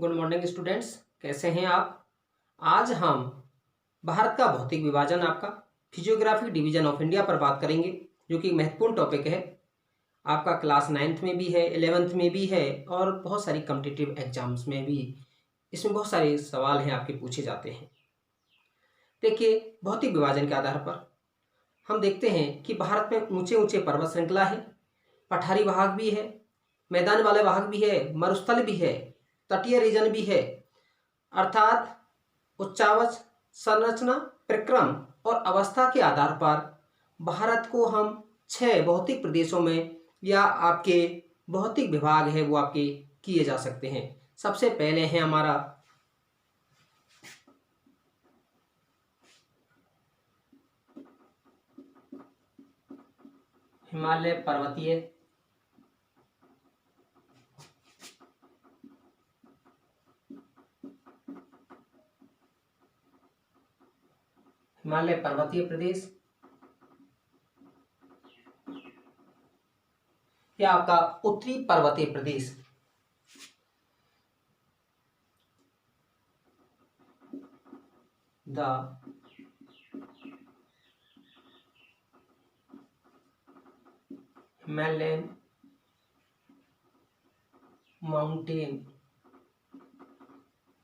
Good morning students, कैसे हैं आप। आज हम भारत का भौतिक विभाजन आपका फिजियोग्राफी डिवीजन ऑफ इंडिया पर बात करेंगे, जो कि महत्वपूर्ण टॉपिक है। आपका क्लास 9th में भी है, 11th में भी है और बहुत सारी कॉम्पिटिटिव एग्जाम्स में भी इसमें बहुत सारे सवाल हैं आपके पूछे जाते हैं। देखिए, भौतिक विभाजन के आधार पर हम देखते हैं कि भारत में ऊंचे ऊंचे पर्वत श्रृंखला है, पठारी भाग भी है, मैदान वाले भाग भी है, मरुस्थल भी है, तटीय रीजन भी है। अर्थात उच्चावच, संरचना, प्रक्रम और अवस्था के आधार पर भारत को हम 6 भौतिक प्रदेशों में या आपके भौतिक विभाग है वो आपके किए जा सकते हैं। सबसे पहले है हमारा हिमालय पर्वतीय, हिमालय पर्वतीय प्रदेश या आपका उत्तरी पर्वतीय प्रदेश। The Himalayan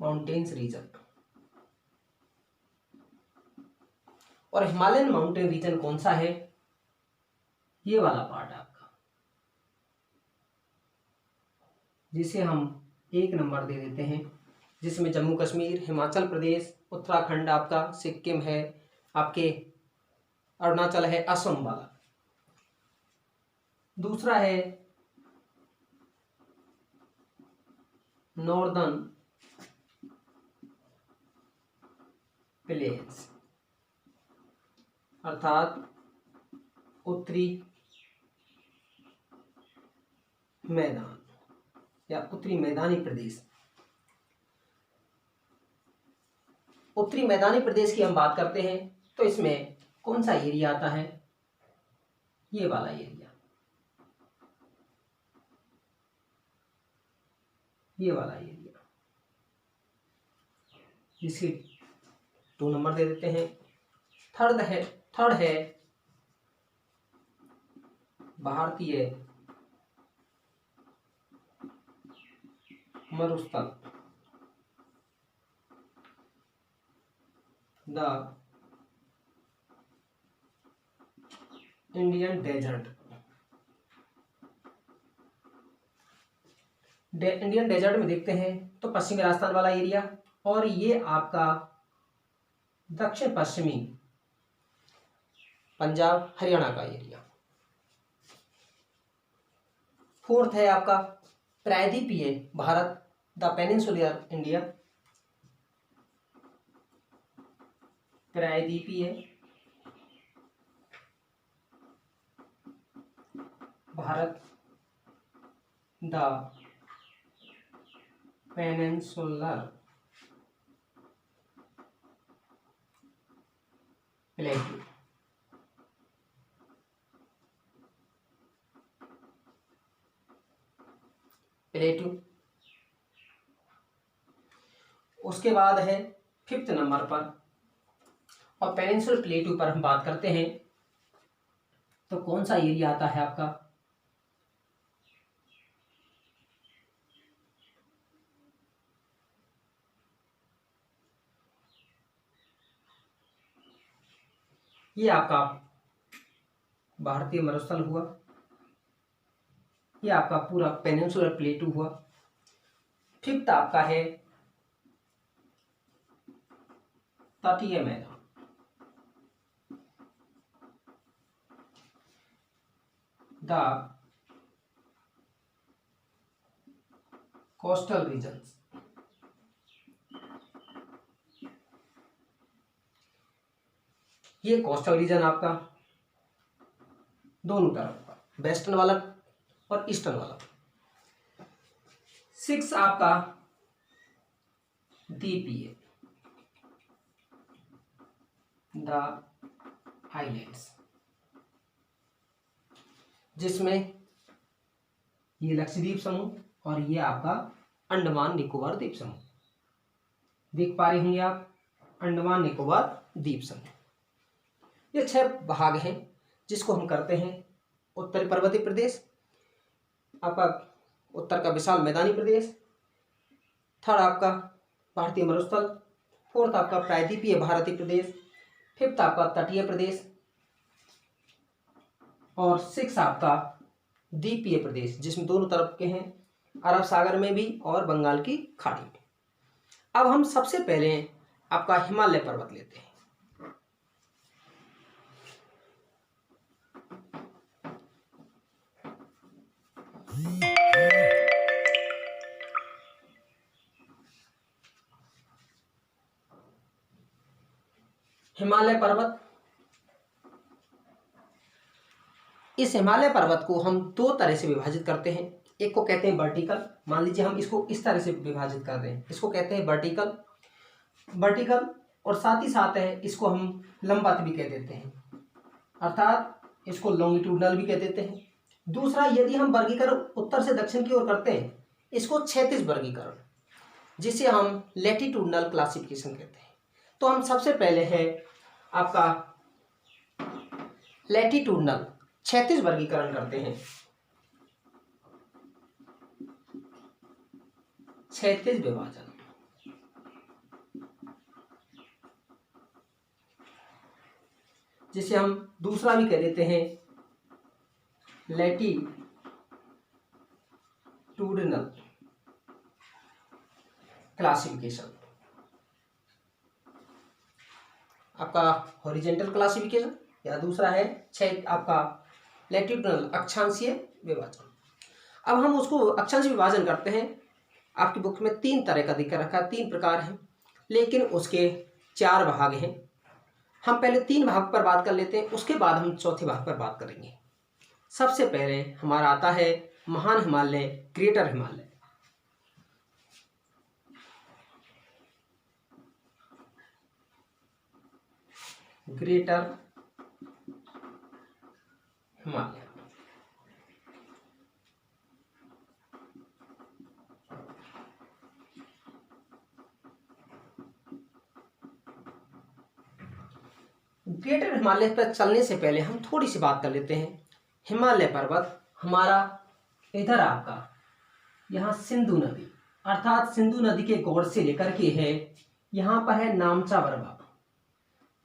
mountains region. और हिमालयन माउंटेन रीजन कौन सा है? ये वाला पार्ट आपका, जिसे हम 1 नंबर दे देते हैं, जिसमें जम्मू कश्मीर, हिमाचल प्रदेश, उत्तराखंड आपका, सिक्किम है, आपके अरुणाचल है, असम वाला। दूसरा है नॉर्दर्न प्लेन्स, अर्थात उत्तरी मैदान या उत्तरी मैदानी प्रदेश। उत्तरी मैदानी प्रदेश की हम बात करते हैं तो इसमें कौन सा एरिया आता है? ये वाला एरिया, ये वाला एरिया, जिसे 2 नंबर दे देते हैं। थर्ड है भारतीय मरुस्थल, the Indian desert. Indian desert में देखते हैं तो पश्चिमी राजस्थान वाला एरिया, और ये आपका दक्षिण पश्चिमी पंजाब हरियाणा का एरिया। फोर्थ है आपका प्रायद्वीपीय भारत, द पेनिनसुलर इंडिया। प्रायद्वीपीय भारत, द पेनिनसुलर प्लेटू। उसके बाद है 5th नंबर पर, और पेनिनसुलर प्लेटू पर हम बात करते हैं तो कौन सा एरिया आता है आपका? ये आपका भारतीय मरुस्थल हुआ, ये आपका पूरा पेनिनसुलर प्लेटू हुआ। 5th आपका है तटीय मैदान, द कोस्टल रीजन्स। ये कोस्टल रीजन आपका दोनों तरफ का, वेस्टर्न वाला और ईस्टर्न वाला। 6 आपका द्वीपीय, द आइलैंड्स, जिसमें ये लक्षद्वीप समूह और ये आपका अंडमान निकोबार द्वीप समूह। देख पा रहे होंगे आप, अंडमान निकोबार द्वीप समूह। ये 6 भाग हैं जिसको हम करते हैं। उत्तरी पर्वतीय प्रदेश, आपका उत्तर का विशाल मैदानी प्रदेश, थर्ड आपका भारतीय मरुस्थल, फोर्थ आपका प्रायद्वीपीय भारतीय प्रदेश, फिफ्थ आपका तटीय प्रदेश और सिक्स आपका द्वीपीय प्रदेश, जिसमें दोनों तरफ के हैं, अरब सागर में भी और बंगाल की खाड़ी में। अब हम सबसे पहले आपका हिमालय पर्वत लेते हैं। हिमालय पर्वत, इस हिमालय पर्वत को हम 2 तरह से विभाजित करते हैं। एक को कहते हैं वर्टिकल, मान लीजिए हम इसको इस तरह से विभाजित कर रहे हैं, इसको कहते हैं वर्टिकल और साथ ही साथ है इसको हम लंबवत भी कह देते हैं, अर्थात इसको लॉन्गिट्यूडनल भी कह देते हैं। दूसरा, यदि हम वर्गीकरण उत्तर से दक्षिण की ओर करते हैं, इसको क्षैतिज वर्गीकरण, जिसे हम लैटिट्यूडनल क्लासिफिकेशन कहते हैं। तो हम सबसे पहले है आपका लैटिट्यूडनल क्षैतिज वर्गीकरण करते हैं। क्षैतिज विभाजन, जिसे हम दूसरा भी कह देते हैं लैटिट्यूडनल क्लासिफिकेशन। आपका हॉरिजेंटल क्लासिफिकेशन या दूसरा है आपका लैटिट्यूडनल अक्षांशीय विभाजन। अब हम उसको अक्षांशीय विभाजन करते हैं। आपकी बुक में 3 तरह का दिक्कत रखा है, 3 प्रकार हैं, लेकिन उसके 4 भाग हैं। हम पहले 3 भाग पर बात कर लेते हैं, उसके बाद हम चौथे भाग पर बात करेंगे। सबसे पहले हमारा आता है महान Himalaya, greater Himalaya. Greater Himalaya, greater Himalaya पर चलने से पहले हम थोड़ी सी बात कर लेते हैं। हिमालय पर्वत हमारा इधर आपका यहाँ सिंधु नदी, अर्थात सिंधु नदी के गोड़ से लेकर के है, यहाँ पर है नामचा बरवा,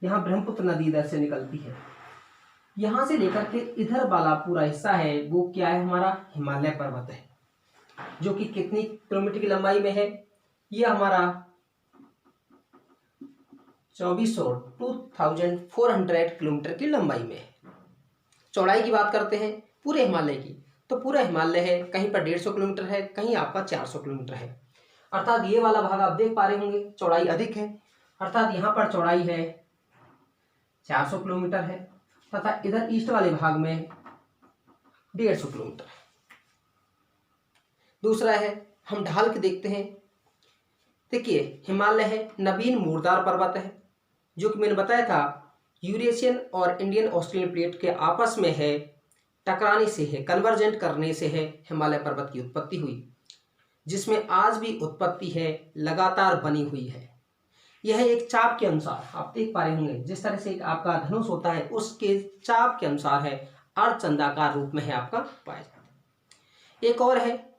यहाँ ब्रह्मपुत्र नदी इधर से निकलती है, यहाँ से लेकर के इधर वाला पूरा हिस्सा है वो क्या है, हमारा हिमालय पर्वत है, जो कि कितनी किलोमीटर की लंबाई में है, ये हमारा 2400 किलोमीटर की लंबाई में है। चौड़ाई की बात करते हैं पूरे हिमालय की, तो पूरा हिमालय है, कहीं पर 150 किलोमीटर है, कहीं आपका 400 किलोमीटर है, अर्थात ये वाला भाग आप देख पा रहे होंगे चौड़ाई अधिक है, अर्थात यहाँ पर चौड़ाई है 400 किलोमीटर है, तथा इधर ईस्ट वाले भाग में 150 किलोमीटर है। दूसरा है, हम ढाल के देखते हैं। देखिए, हिमालय है नवीन मूरदार पर्वत है, जो कि मैंने बताया था यूरेशियन और इंडियन ऑस्ट्रेलियन प्लेट के आपस में है टकराने से है, कन्वर्जेंट करने से है हिमालय पर्वत की उत्पत्ति हुई, जिसमें आज भी उत्पत्ति है, लगातार बनी हुई है। यह एक चाप के अनुसार, आप देख पा रहे होंगे जिस तरह से एक आपका धनुष होता है, उसके चाप के अनुसार है, अर्धचंदाकार रूप में है आपका पाया जाता है। एक और है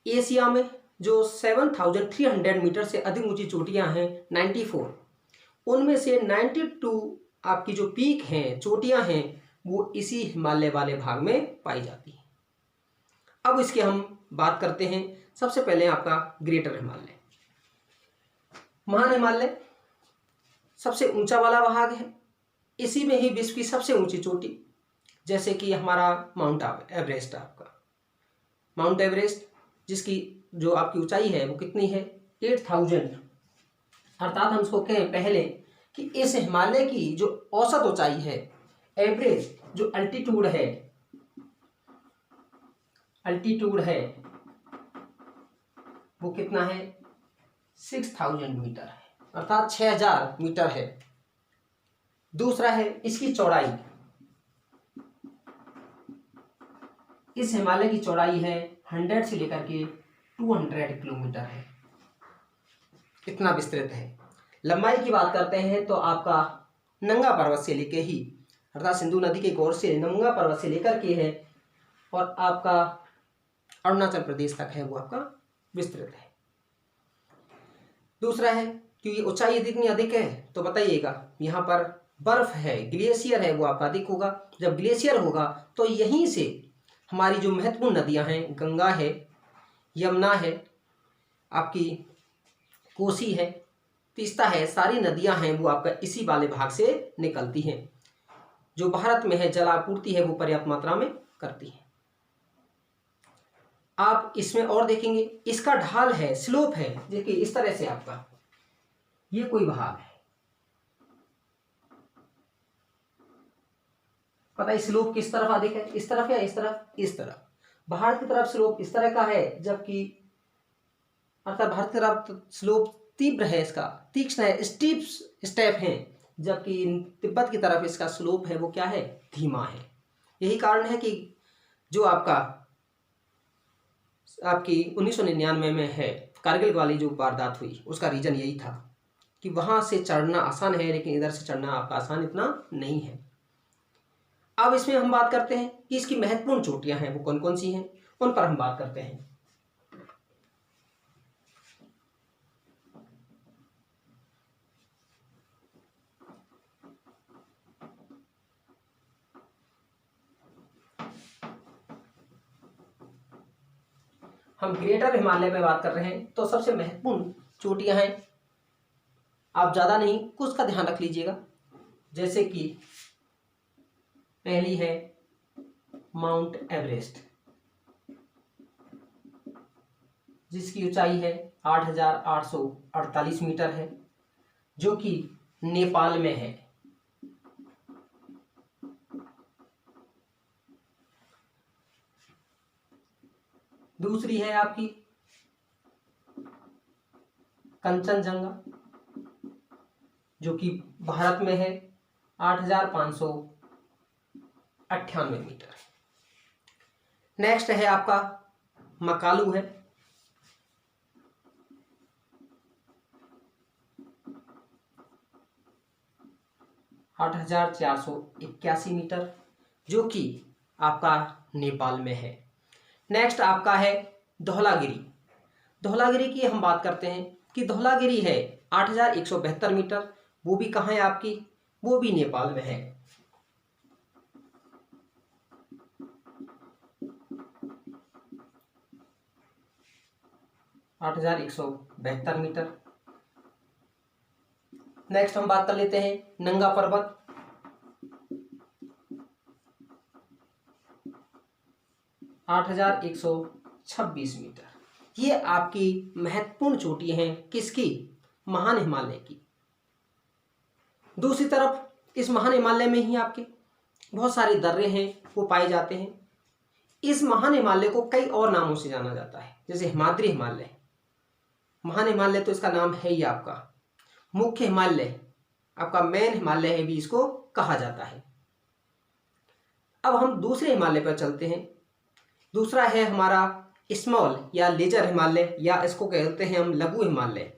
एशिया में जो 7300 मीटर से अधिक ऊंची चोटियां हैं 94, उनमें से 92 आपकी जो पीक हैं, चोटियां हैं, वो इसी हिमालय वाले भाग में पाई जाती हैं। अब इसके हम बात करते हैं। सबसे पहले आपका ग्रेटर हिमालय, महान हिमालय सबसे ऊंचा वाला भाग है, इसी में ही विश्व की सबसे ऊंची चोटी, जैसे कि हमारा माउंट एवरेस्ट, आपका माउंट एवरेस्ट, जिसकी जो आपकी ऊंचाई है वो कितनी है 8000, अर्थात हम उसको कहें पहले कि इस हिमालय की जो औसत ऊंचाई है, एवरेज जो अल्टीट्यूड है वो कितना है 6000 मीटर है, अर्थात 6000 मीटर है। दूसरा है इसकी चौड़ाई, इस हिमालय की चौड़ाई है 100 से लेकर के 200 किलोमीटर है, इतना विस्तृत है। लंबाई की बात करते हैं तो आपका नंगा पर्वत से लेके ही, अर्थात सिंधु नदी के गोर से नंगा पर्वत से लेकर के है और आपका अरुणाचल प्रदेश तक है, वो आपका विस्तृत है। दूसरा है, क्योंकि ऊंचाई इतनी अधिक है तो बताइएगा यहाँ पर बर्फ है, ग्लेशियर है, वो आपका अधिक होगा। जब ग्लेशियर होगा तो यहीं से हमारी जो महत्वपूर्ण नदियाँ हैं, गंगा है, यमुना है, आपकी कोसी है, तीस्ता है, सारी नदियां हैं वो आपका इसी वाले भाग से निकलती हैं। जो भारत में है जल आपूर्ति है वो पर्याप्त मात्रा में करती है। आप इसमें और देखेंगे, इसका ढाल है, स्लोप है, देखिए इस तरह से आपका ये कोई भाग है, पता है स्लोप किस तरफ अधिक है, इस तरफ या इस तरफ? इस तरफ। बाहर की तरफ स्लोप इस तरह का है, जबकि अर्थात भारत की तरफ स्लोप तीव्र है, इसका तीक्ष्ण है, स्टीप स्टेप है, जबकि तिब्बत की तरफ इसका स्लोप है वो क्या है, धीमा है। यही कारण है कि जो आपकी 1999 में है कारगिल वाली जो वारदात हुई, उसका रीजन यही था कि वहां से चढ़ना आसान है लेकिन इधर से चढ़ना आपका आसान इतना नहीं है। अब इसमें हम बात करते हैं कि इसकी महत्वपूर्ण चोटियां हैं वो कौन कौन सी हैं, उन पर हम बात करते हैं। हम ग्रेटर हिमालय में बात कर रहे हैं तो सबसे महत्वपूर्ण चोटियां हैं, आप ज़्यादा नहीं कुछ का ध्यान रख लीजिएगा। जैसे कि पहली है माउंट एवरेस्ट, जिसकी ऊंचाई है 8,848 मीटर है, जो कि नेपाल में है। दूसरी है आपकी कंचनजंगा, जो कि भारत में है, 8,598 मीटर। नेक्स्ट है आपका मकालू है, 8,481 मीटर, जो कि आपका नेपाल में है। नेक्स्ट आपका है धौलागिरी। धौलागिरी की हम बात करते हैं कि धौलागिरी है 8,172 मीटर, वो भी कहाँ है आपकी, वो भी नेपाल में है। आठ 8,172 मीटर। नेक्स्ट हम बात कर लेते हैं नंगा पर्वत, 8,126 मीटर। ये आपकी महत्वपूर्ण चोटी हैं किसकी, महान हिमालय की। दूसरी तरफ इस महान हिमालय में ही आपके बहुत सारे दर्रे हैं वो पाए जाते हैं। इस महान हिमालय को कई और नामों से जाना जाता है, जैसे हिमाद्री हिमालय, महान हिमालय तो इसका नाम है ही आपका, मुख्य हिमालय आपका मेन हिमालय है भी इसको कहा जाता है। अब हम दूसरे हिमालय पर चलते हैं। दूसरा है हमारा स्मॉल या लेजर हिमालय, या इसको कहते हैं हम लघु हिमालय।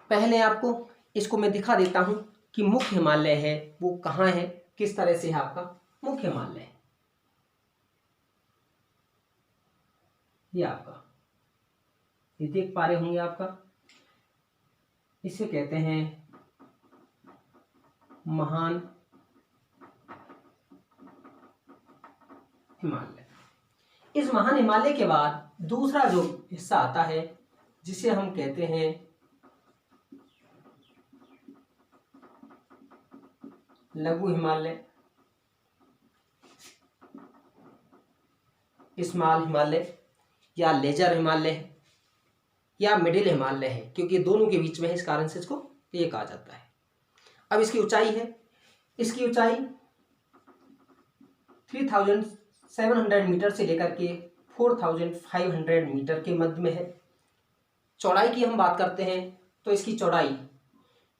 पहले आपको इसको मैं दिखा देता हूं कि मुख्य हिमालय है वो कहाँ है, किस तरह से है आपका मुख्य हिमालय। ये आपका ये देख पा रहे होंगे, आपका इसे कहते हैं महान हिमालय। इस महान हिमालय के बाद दूसरा जो हिस्सा आता है जिसे हम कहते हैं लघु हिमालय, स्मॉल हिमालय या लेजर हिमालय या मिडिल हिमालय है, क्योंकि दोनों के बीच में है, इस कारण से इसको ये कहा जाता है। अब इसकी ऊंचाई है, इसकी ऊंचाई 3,700 मीटर से लेकर के 4,500 मीटर के मध्य में है। चौड़ाई की हम बात करते हैं तो इसकी चौड़ाई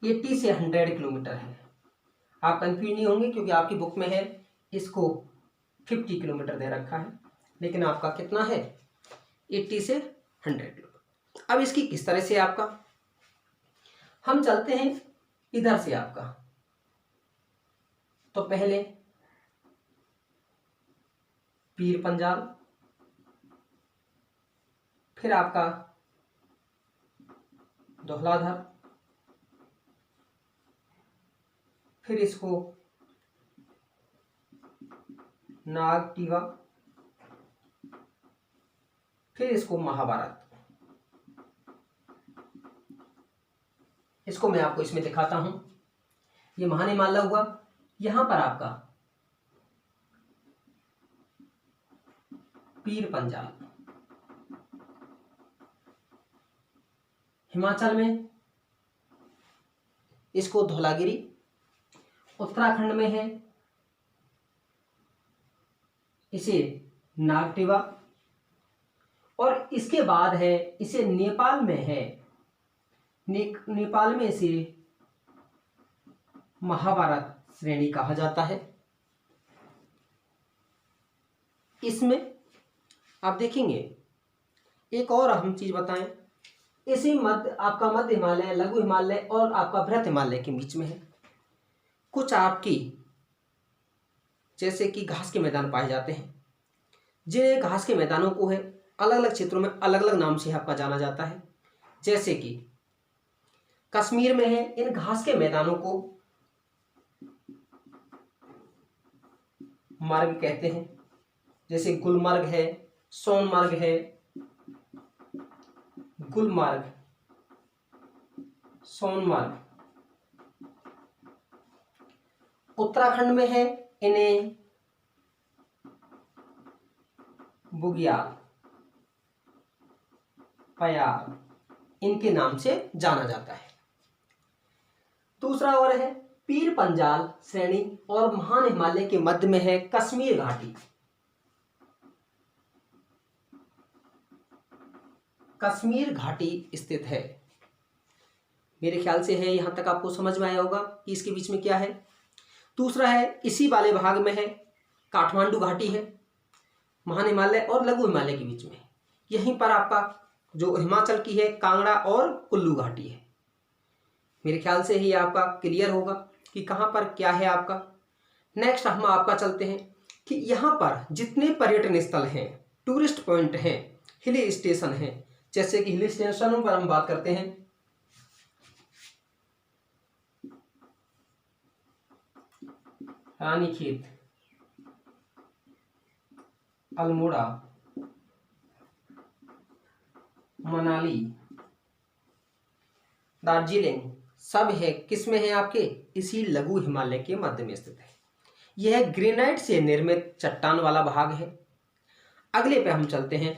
80 से 100 किलोमीटर है। आप कंफ्यूज नहीं होंगे क्योंकि आपकी बुक में है इसको 50 किलोमीटर दे रखा है, लेकिन आपका कितना है 80 से 100 किलोमीटर। अब इसकी किस तरह से आपका, हम चलते हैं इधर से आपका, तो पहले पीर पंजाल, फिर आपका धौलाधर, फिर इसको नागटीवा, फिर इसको महाभारत। इसको मैं आपको इसमें दिखाता हूं। ये महानिमाला हुआ, यहां पर आपका पीर पंजाल, हिमाचल में इसको धौलागिरी, उत्तराखंड में है इसे नागटिवा, और इसके बाद है इसे नेपाल में है, नेपाल में इसे महाभारत श्रेणी कहा जाता है। इसमें आप देखेंगे एक और अहम चीज बताएं, इसी आपका मध्य हिमालय, लघु हिमालय और आपका बृहत हिमालय के बीच में है। कुछ आपकी जैसे कि घास के मैदान पाए जाते हैं, जिन घास के मैदानों को है अलग अलग क्षेत्रों में अलग अलग नाम से आपका जाना जाता है। जैसे कि कश्मीर में है, इन घास के मैदानों को मार्ग कहते हैं, जैसे गुलमर्ग है, सोनमर्ग है, गुलमर्ग, सोनमर्ग। उत्तराखंड में है, इन्हें बुग्याल, पयार, इनके नाम से जाना जाता है। दूसरा और है पीर पंजाल श्रेणी और महान हिमालय के मध्य में है कश्मीर घाटी। कश्मीर घाटी स्थित है। मेरे ख्याल से है, यहां तक आपको समझ में आया होगा कि इसके बीच में क्या है। दूसरा है इसी वाले भाग में है काठमांडू घाटी है, महान हिमालय और लघु हिमालय के बीच में। यहीं पर आपका जो हिमाचल की है कांगड़ा और कुल्लू घाटी है। मेरे ख्याल से ही आपका क्लियर होगा कि कहां पर क्या है आपका। नेक्स्ट हम आपका चलते हैं कि यहां पर जितने पर्यटन स्थल हैं, टूरिस्ट पॉइंट हैं, हिल स्टेशन हैं, जैसे कि हिल स्टेशनों पर हम बात करते हैं रानीखेत, अल्मोड़ा, मनाली, दार्जिलिंग, सब है किसमें है आपके इसी लघु हिमालय के मध्य में स्थित है। यह ग्रेनाइट से निर्मित चट्टान वाला भाग है। अगले पे हम चलते हैं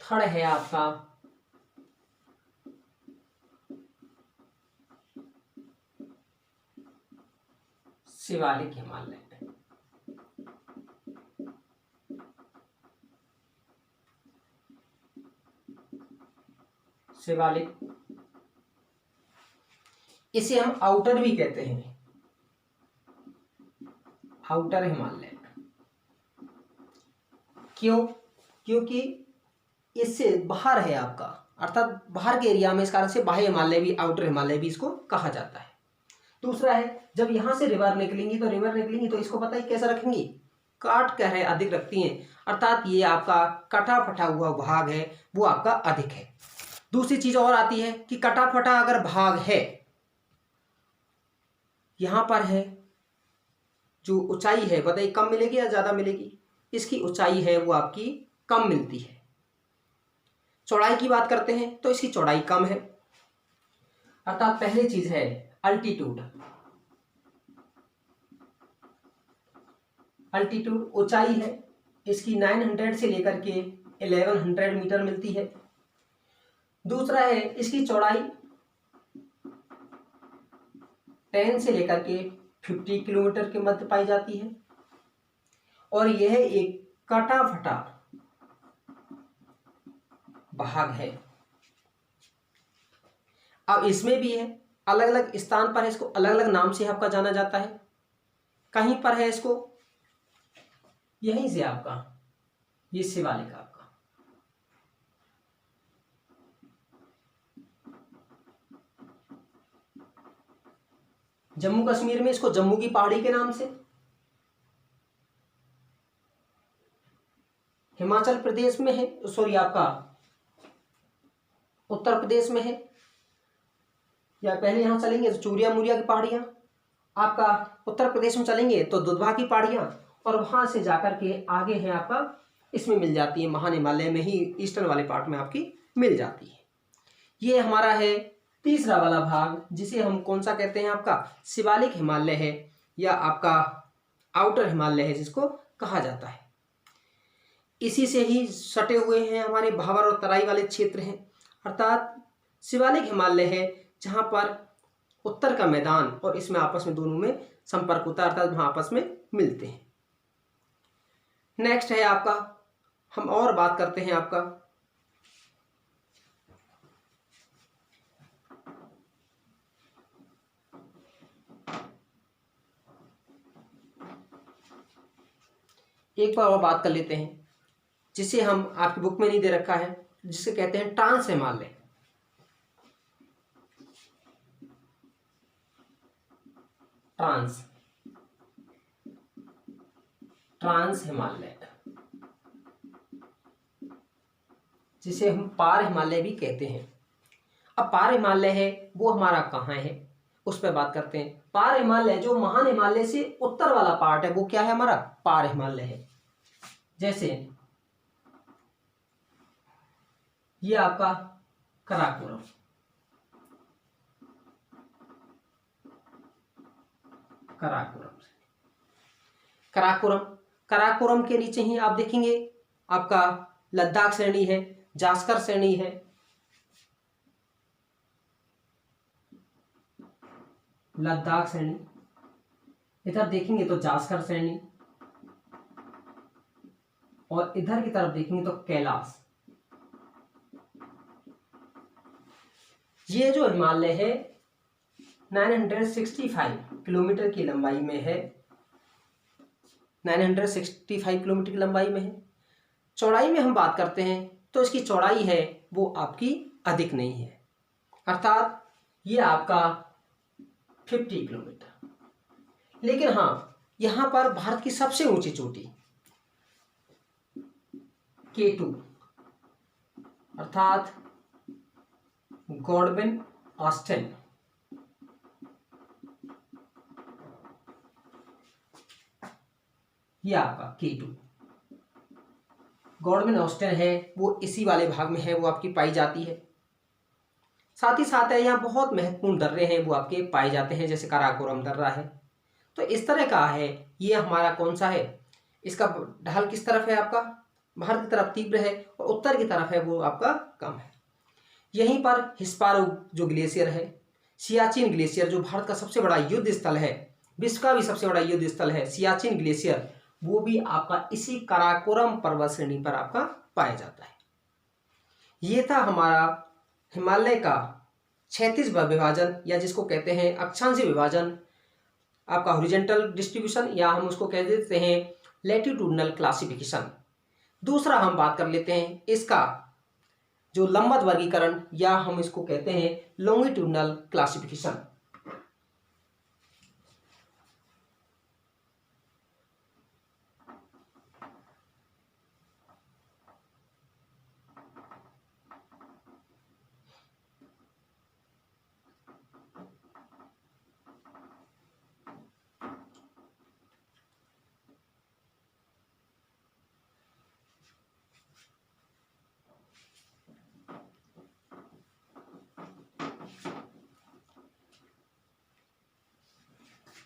थर्ड है आपका शिवालिक हिमालय। शिवालिक, इसे हम आउटर भी कहते हैं, आउटर हिमालय। क्यों? क्योंकि इससे बाहर है आपका, अर्थात बाहर के एरिया में, इस कारण से बाह्य हिमालय भी, आउटर हिमालय भी इसको कहा जाता है। दूसरा है जब यहां से रिवर निकलेंगी तो इसको पता है कैसा रखेंगी, काट कह रहे अधिक रखती हैं, अर्थात ये आपका कटा फटा हुआ भाग है वो आपका अधिक है। दूसरी चीज और आती है कि कटा फटा अगर भाग है, यहां पर है जो ऊंचाई है बताइए कम मिलेगी या ज्यादा मिलेगी, इसकी ऊंचाई है वो आपकी कम मिलती है। चौड़ाई की बात करते हैं तो इसकी चौड़ाई कम है, अर्थात पहली चीज है अल्टीट्यूड। अल्टीट्यूड ऊंचाई है इसकी 900 से लेकर के 1100 मीटर मिलती है। दूसरा है इसकी चौड़ाई 10 से लेकर के 50 किलोमीटर के मध्य पाई जाती है और यह एक कटा फटा भाग है। अब इसमें भी है, अलग अलग स्थान पर है, इसको अलग अलग नाम से आपका जाना जाता है। कहीं पर है इसको यहीं से आपका ये शिवालिक आपका, जम्मू कश्मीर में इसको जम्मू की पहाड़ी के नाम से, हिमाचल प्रदेश में है, सॉरी आपका उत्तर प्रदेश में है, या पहले यहां चलेंगे तो चूरिया मुरिया की पहाड़ियां, आपका उत्तर प्रदेश में चलेंगे तो दुधवा की पहाड़ियां, और वहां से जाकर के आगे है आपका इसमें मिल जाती है, महान हिमालय में ही ईस्टर्न वाले पार्ट में आपकी मिल जाती है। ये हमारा है तीसरा वाला भाग, जिसे हम कौन सा कहते हैं, आपका शिवालिक हिमालय है या आपका आउटर हिमालय है जिसको कहा जाता है। इसी से ही सटे हुए हैं हमारे भावर और तराई वाले क्षेत्र हैं, अर्थात शिवालिक हिमालय है जहां पर उत्तर का मैदान और इसमें आपस में दोनों में संपर्क होता है, अर्थात वहां आपस में मिलते हैं। नेक्स्ट है आपका, हम और बात करते हैं आपका एक बार और बात कर लेते हैं, जिसे हम आपकी बुक में नहीं दे रखा है, जिसे कहते हैं ट्रांस हिमालय। ट्रांस हिमालय, जिसे हम पार हिमालय भी कहते हैं। अब पार हिमालय है वो हमारा कहाँ है, उस पर बात करते हैं। पार हिमालय जो महान हिमालय से उत्तर वाला पार्ट है वो क्या है, हमारा पार हिमालय है। जैसे ये आपका कराकोरम, कराकोरम के नीचे ही आप देखेंगे आपका लद्दाख श्रेणी है, जास्कर श्रेणी है, लद्दाख श्रेणी, इधर देखेंगे तो जास्कर श्रेणी, और इधर की तरफ देखेंगे तो कैलाश। ये जो हिमालय है 965 किलोमीटर की लंबाई में है, 965 किलोमीटर की लंबाई में है। चौड़ाई में हम बात करते हैं तो इसकी चौड़ाई है वो आपकी अधिक नहीं है, अर्थात ये आपका 50 किलोमीटर। लेकिन हाँ, यहां पर भारत की सबसे ऊंची चोटी K2 अर्थात गॉडविन ऑस्टिन, ये आपका K2 गॉडविन ऑस्टिन है वो इसी वाले भाग में है, वो आपकी पाई जाती है। साथ ही साथ है यहाँ बहुत महत्वपूर्ण दर्रे हैं वो आपके पाए जाते हैं, जैसे काराकोरम दर्रा है। तो इस तरह का है ये हमारा कौन सा है, इसका ढाल किस तरफ है, आपका भारत की तरफ तीव्र है और उत्तर की तरफ है वो आपका कम है। यहीं पर हिस्पारो जो ग्लेशियर है, सियाचिन ग्लेशियर जो भारत का सबसे बड़ा युद्ध स्थल है, विश्व का भी सबसे बड़ा युद्ध स्थल है सियाचिन ग्लेशियर, वो भी आपका इसी काराकोरम पर्वत श्रेणी पर आपका पाया जाता है। ये था हमारा हिमालय का 36 विभाजन, या जिसको कहते हैं अक्षांशीय विभाजन, आपका हॉरिजॉन्टल डिस्ट्रीब्यूशन, या हम उसको कह देते हैं लैटिट्यूडनल क्लासिफिकेशन। दूसरा हम बात कर लेते हैं इसका जो लंबवत वर्गीकरण, या हम इसको कहते हैं लॉन्गिट्यूडनल क्लासिफिकेशन।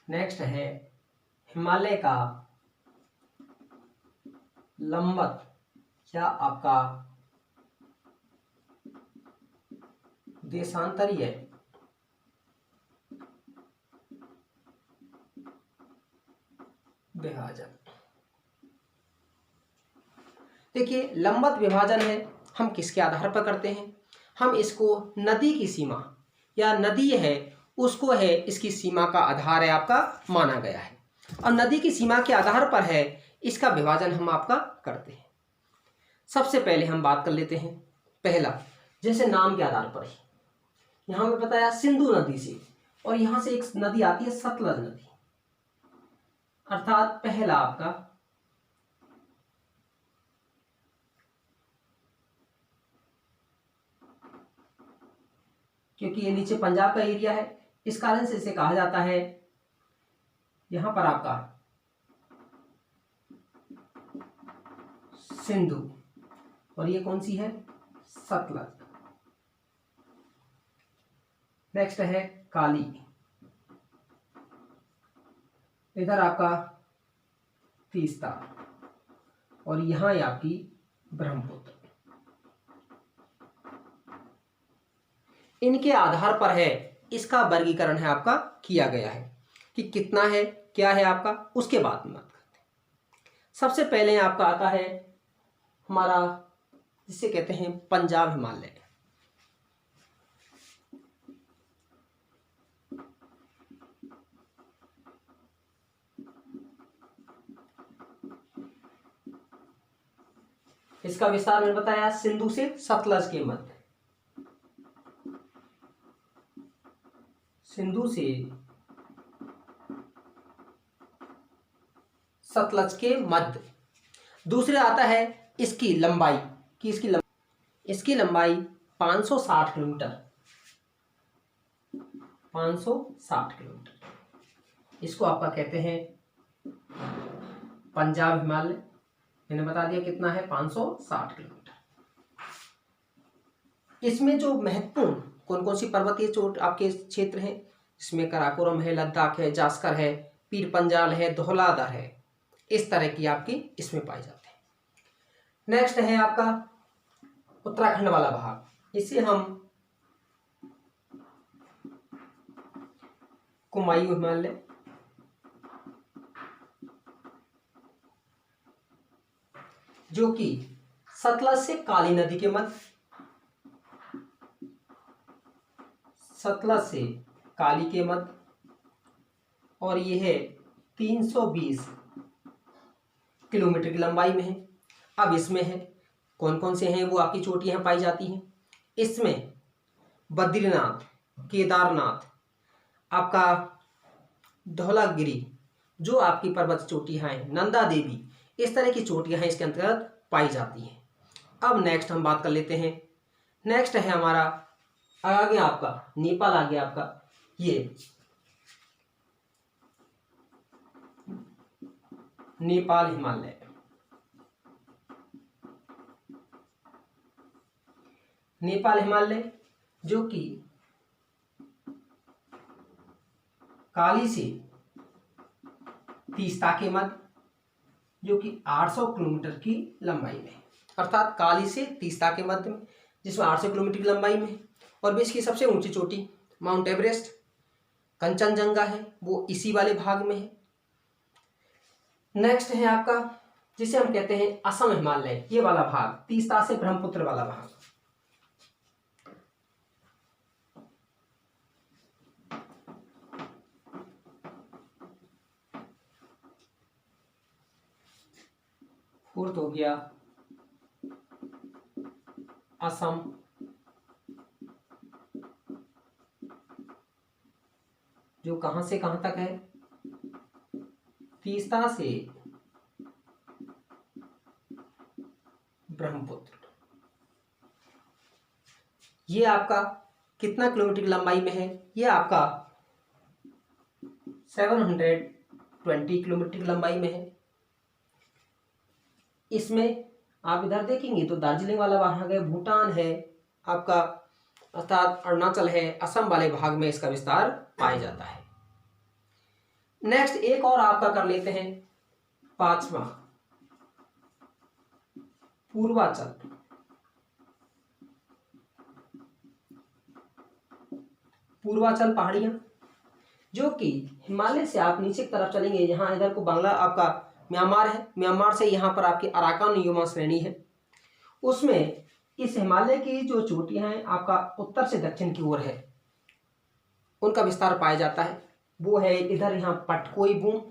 नेक्स्ट है हिमालय का लंबवत या आपका देशांतरीय विभाजन। देखिए लंबवत विभाजन है, हम किसके आधार पर करते हैं? हम इसको नदी की सीमा या नदी है उसको है इसकी सीमा का आधार है आपका माना गया है, और नदी की सीमा के आधार पर है इसका विभाजन हम आपका करते हैं। सबसे पहले हम बात कर लेते हैं पहला, जैसे नाम के आधार पर ही यहाँ हमें बताया सिंधु नदी से, और यहाँ से एक नदी आती है सतलज नदी, अर्थात पहला आपका क्योंकि ये नीचे पंजाब का एरिया है इस कारण से इसे कहा जाता है यहां पर आपका सिंधु, और ये कौन सी है? सतलज। नेक्स्ट है काली, इधर आपका तीस्ता, और यहां है आपकी ब्रह्मपुत्र। इनके आधार पर है इसका वर्गीकरण है आपका किया गया है कि कितना है क्या है आपका, उसके बाद में बात करते हैं। सबसे पहले आपका आता है हमारा जिसे कहते हैं पंजाब हिमालय। इसका विस्तार मैंने बताया सिंधु से सतलज के मध्य, सिंधु से सतलज के मध्य। दूसरे आता है इसकी लंबाई कि इसकी लंबाई 560 किलोमीटर, 560 किलोमीटर। इसको आपका कहते हैं पंजाब हिमालय, मैंने बता दिया कितना है 560 किलोमीटर। इसमें जो महत्वपूर्ण कौन कौन सी पर्वतीय चोट आपके क्षेत्र हैं, इसमें कराकोरम है, लद्दाख है, जास्कर है, पीर पंजाल है, धौलाधर है, इस तरह की आपकी इसमें पाए जाते हैं। नेक्स्ट है आपका उत्तराखंड वाला भाग, इसे हम कुमायूं हिमालय, जो कि सतलज से काली नदी के मध्य, सतलज से काली के मध्य, और यह है 320 किलोमीटर की लंबाई में है। अब इसमें है कौन कौन से हैं वो आपकी चोटियां पाई जाती हैं। इसमें बद्रीनाथ, केदारनाथ, आपका धौलागिरी जो आपकी पर्वत चोटियां हैं, नंदा देवी, इस तरह की चोटियां हैं इसके अंतर्गत पाई जाती हैं। अब नेक्स्ट हम बात कर लेते हैं, नेक्स्ट है हमारा आगे आपका नेपाल, आ गया आपका ये नेपाल हिमालय। नेपाल हिमालय जो कि काली से तीस्ता के मध्य, जो कि 800 किलोमीटर की लंबाई में, अर्थात काली से तीस्ता के मध्य में, जिसमें 800 किलोमीटर की लंबाई में। और विश्व की सबसे ऊंची चोटी माउंट एवरेस्ट, कंचनजंगा है, वो इसी वाले भाग में है। नेक्स्ट है आपका जिसे हम कहते हैं असम हिमालय, ये वाला भाग, तीस्ता से ब्रह्मपुत्र वाला भाग। फोर्थ हो गया असम, जो कहां से कहां तक है, तीस्ता से ब्रह्मपुत्र। ये आपका कितना किलोमीटर की लंबाई में है, ये आपका 720 किलोमीटर की लंबाई में है। इसमें आप इधर देखेंगे तो दार्जिलिंग वाला भाग है, भूटान है आपका, अर्थात अरुणाचल है, असम वाले भाग में इसका विस्तार पाया जाता है। नेक्स्ट एक और आपका कर लेते हैं पांचवा, पूर्वांचल। पूर्वांचल पहाड़ियां जो कि हिमालय से आप नीचे की तरफ चलेंगे, यहाँ इधर को बांग्ला आपका म्यांमार है, म्यांमार से यहाँ पर आपकी अराकान नुमा श्रेणी है, उसमें इस हिमालय की जो चोटियाँ हैं आपका उत्तर से दक्षिण की ओर है, उनका विस्तार पाया जाता है। वो है इधर यहाँ पटकोई बूम,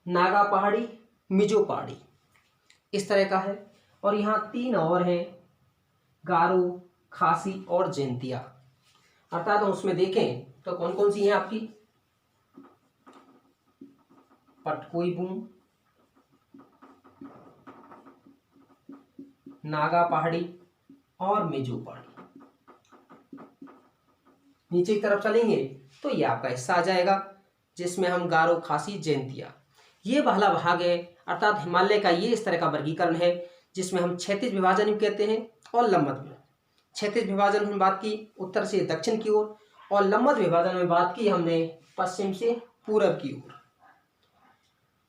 नागा पहाड़ी, मिजो पहाड़ी, इस तरह का है। और यहाँ 3 और हैं, गारो, खासी और जैंतिया। अर्थात हम उसमें देखें तो कौन कौन सी हैं आपकी, पटकोई बूम, नागा पहाड़ी और मिजो पहाड़ी। नीचे की तरफ चलेंगे तो ये आपका हिस्सा आ जाएगा जिसमें हम गारो, खासी, जैंतिया, ये पहला भाग है। अर्थात हिमालय का ये इस तरह का वर्गीकरण है जिसमें हम क्षैतिज विभाजन भी कहते हैं और लंबवत विभाजन। क्षैतिज विभाजन में बात की उत्तर से दक्षिण की ओर, और लंबवत विभाजन में बात की हमने पश्चिम से पूरब की ओर।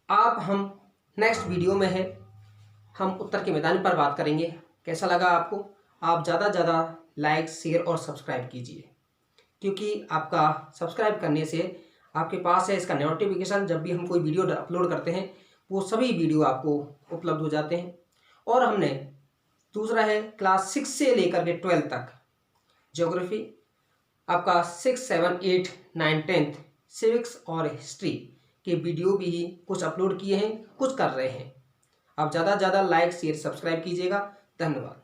आप हम नेक्स्ट वीडियो में है हम उत्तर के मैदान पर बात करेंगे। कैसा लगा आपको? आप ज़्यादा से ज़्यादा लाइक, शेयर और सब्सक्राइब कीजिए, क्योंकि आपका सब्सक्राइब करने से आपके पास है इसका नोटिफिकेशन, जब भी हम कोई वीडियो अपलोड करते हैं वो सभी वीडियो आपको उपलब्ध हो जाते हैं। और हमने दूसरा है क्लास 6 से लेकर के 12 तक ज्योग्राफी, आपका 6, 7, 8, 9, 10 सिविक्स और हिस्ट्री के वीडियो भी कुछ अपलोड किए हैं, कुछ कर रहे हैं। आप ज़्यादा से ज़्यादा लाइक, शेयर, सब्सक्राइब कीजिएगा। धन्यवाद।